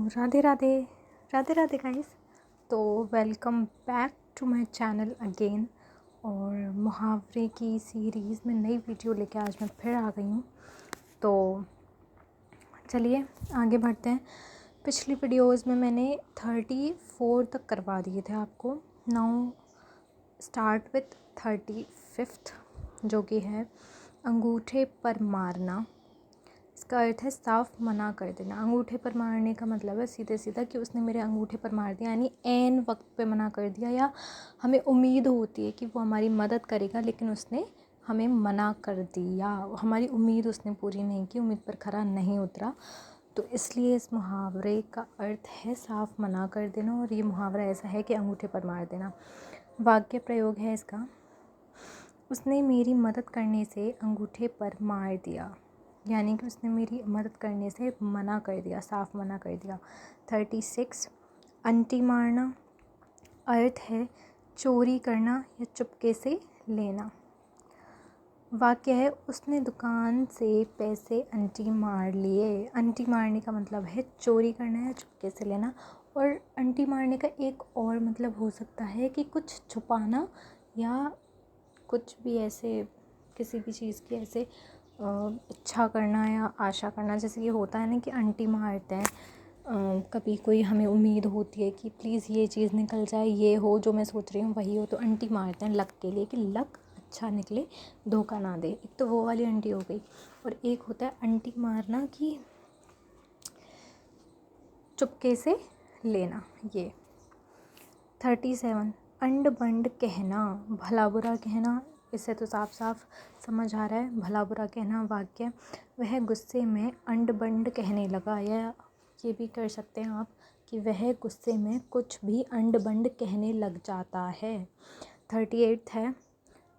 Radhe Radhe Radhe Radhe guys. तो welcome back to my channel again. और मुहावरे की सीरीज़ में नई वीडियो लेके आज मैं फिर आ गई हूँ। तो चलिए आगे बढ़ते हैं। पिछली वीडियोस में मैंने 34 तक करवा दिए थे आपको। नाउ स्टार्ट विथ 35th, जो कि है अंगूठे पर मारना। इसका अर्थ है साफ मना कर देना। अंगूठे पर मारने का मतलब है सीधे सीधा कि उसने मेरे अंगूठे पर मार दिया, यानी ऐन वक्त पे मना कर दिया, या हमें उम्मीद होती है कि वो हमारी मदद करेगा लेकिन उसने हमें मना कर दिया। हमारी उम्मीद उसने पूरी नहीं की, उम्मीद पर खरा नहीं उतरा। तो इसलिए इस मुहावरे का अर्थ है साफ मना कर देना। और ये मुहावरा ऐसा है कि अंगूठे पर मार देना। वाक्य प्रयोग है इसका, उसने मेरी मदद करने से अंगूठे पर मार दिया, यानी कि उसने मेरी मदद करने से मना कर दिया, साफ मना कर दिया। 36 अंटी मारना। अर्थ है चोरी करना या चुपके से लेना। वाक्य है उसने दुकान से पैसे अंटी मार लिए। अंटी मारने का मतलब है चोरी करना या चुपके से लेना। और अंटी मारने का एक और मतलब हो सकता है कि कुछ छुपाना या कुछ भी ऐसे किसी भी चीज़ की ऐसे इच्छा करना या आशा करना। जैसे ये होता है ना कि आंटी मारते हैं, कभी कोई हमें उम्मीद होती है कि प्लीज़ ये चीज़ निकल जाए, ये हो जो मैं सोच रही हूँ वही हो, तो आंटी मारते हैं लक के लिए कि लक अच्छा निकले, धोखा ना दे। एक तो वो वाली आंटी हो गई। और एक होता है आंटी मारना कि चुपके से लेना। ये 37 अंड बंड कहना, भला बुरा कहना। इससे तो साफ साफ समझ आ रहा है भला बुरा कहना। वाक्य वह गुस्से में अंड बंड कहने लगा, या ये भी कर सकते हैं आप कि वह गुस्से में कुछ भी अंड बंड कहने लग जाता है। 38 है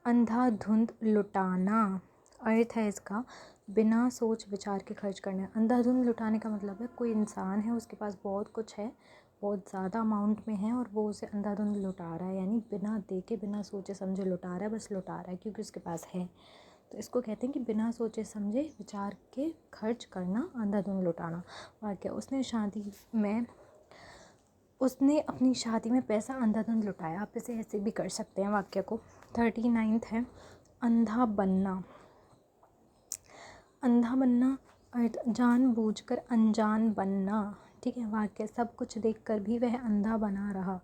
अंधाधुंध लुटाना। अर्थ है इसका बिना सोच विचार के खर्च करना। अंधाधुंध लुटाने का मतलब है कोई इंसान है, उसके पास बहुत कुछ है, बहुत ज़्यादा अमाउंट में है, और वो उसे अंधाधुंध लुटा रहा है, यानी बिना देखे बिना सोचे समझे लुटा रहा है, बस लुटा रहा है क्योंकि उसके पास है। तो इसको कहते हैं कि बिना सोचे समझे विचार के खर्च करना, अंधाधुंध लुटाना। वाक्य उसने अपनी शादी में पैसा अंधाधुंध लुटाया। आप इसे ऐसे भी कर सकते हैं वाक्य को। 39 है अंधा बनना। अंधा बनना अर्थ जानबूझकर अनजान बनना। ठीक है, वाक्य सब कुछ देखकर भी वह अंधा बना रहा,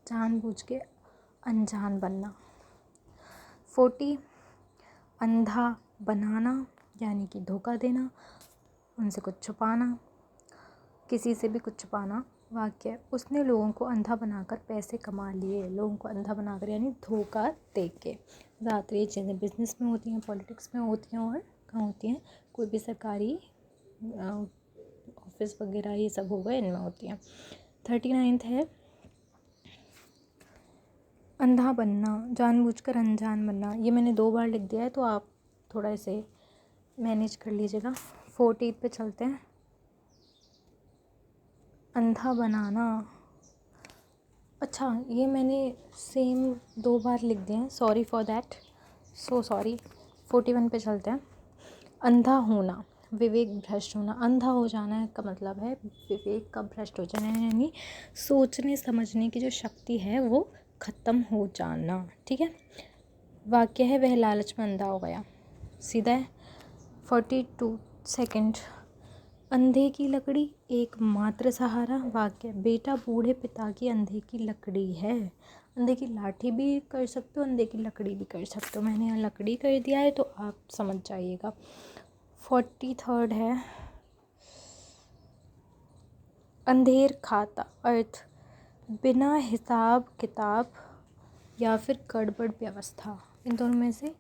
जानबूझ के अनजान बनना। 40 अंधा बनाना, यानी कि धोखा देना, उनसे कुछ छुपाना, किसी से भी कुछ छुपाना। वाक्य उसने लोगों को अंधा बनाकर पैसे कमा लिए। लोगों को अंधा बनाकर यानी धोखा दे के। ज़्यादातर ये चीज़ें बिजनेस में होती हैं, पॉलिटिक्स में होती हैं, और कहाँ होती हैं, कोई भी सरकारी ऑफिस वगैरह ये सब होगा इनमें होती हैं। 39 है अंधा बनना, जानबूझकर अनजान बनना। ये मैंने 2 बार लिख दिया है, तो आप थोड़ा इसे मैनेज कर लीजिएगा। 40 पे चलते हैं। अंधा बनाना, अच्छा ये मैंने सेम 2 बार लिख दिए हैं, sorry for that, so sorry. 41 पे चलते हैं। अंधा होना, विवेक भ्रष्ट होना। अंधा हो जाना का मतलब है विवेक का भ्रष्ट हो जाना, यानी सोचने समझने की जो शक्ति है वो ख़त्म हो जाना। ठीक है, वाक्य है वह लालच में अंधा हो गया, सीधा है। 42 सेकंड अंधे की लकड़ी एकमात्र सहारा। वाक्य बेटा बूढ़े पिता की अंधे की लकड़ी है। अंधे की लाठी भी कर सकते हो, अंधे की लकड़ी भी कर सकते हो। मैंने यहाँ लकड़ी कर दिया है तो आप समझ जाइएगा। 43 है अंधेर खाता। अर्थ बिना हिसाब किताब या फिर गड़बड़ व्यवस्था, इन दोनों में से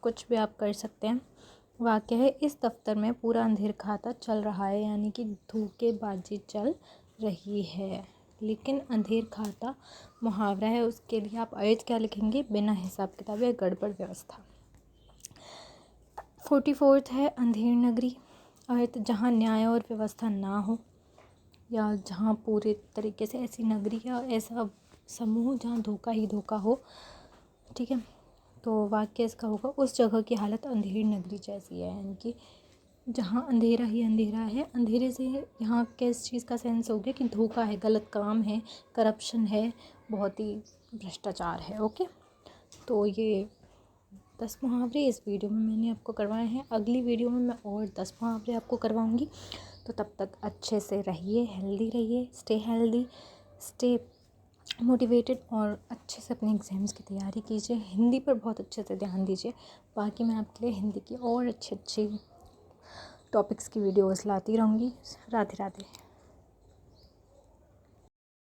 कुछ भी आप कर सकते हैं। वाक्य है इस दफ्तर में पूरा अंधेर खाता चल रहा है, यानी कि धोखेबाजी चल रही है। लेकिन अंधेर खाता मुहावरा है, उसके लिए आप अर्थ क्या लिखेंगे, बिना हिसाब किताब या गड़बड़ व्यवस्था। 44 है अंधेर नगरी। अर्थ जहाँ न्याय और व्यवस्था ना हो, या जहाँ पूरे तरीके से ऐसी नगरी या ऐसा समूह जहाँ धोखा ही धोखा हो। ठीक है, तो वाक्य इसका होगा उस जगह की हालत अंधेरी नगरी जैसी है, यानी कि जहाँ अंधेरा ही अंधेरा है, अंधेरे से यहाँ किस चीज़ का सेंस हो गया कि धोखा है, गलत काम है, करप्शन है, बहुत ही भ्रष्टाचार है। ओके, तो ये 10 मुहावरे इस वीडियो में मैंने आपको करवाए हैं। अगली वीडियो में मैं और 10 मुहावरे आपको करवाऊँगी। तो तब तक अच्छे से रहिए, हेल्दी रहिए, स्टे हेल्दी, स्टे मोटिवेटेड और अच्छे से अपने एग्ज़ाम्स की तैयारी कीजिए। हिंदी पर बहुत अच्छे से ध्यान दीजिए। बाकी मैं आपके लिए हिंदी की और अच्छी अच्छी टॉपिक्स की वीडियोस लाती रहूँगी। राधे राधे।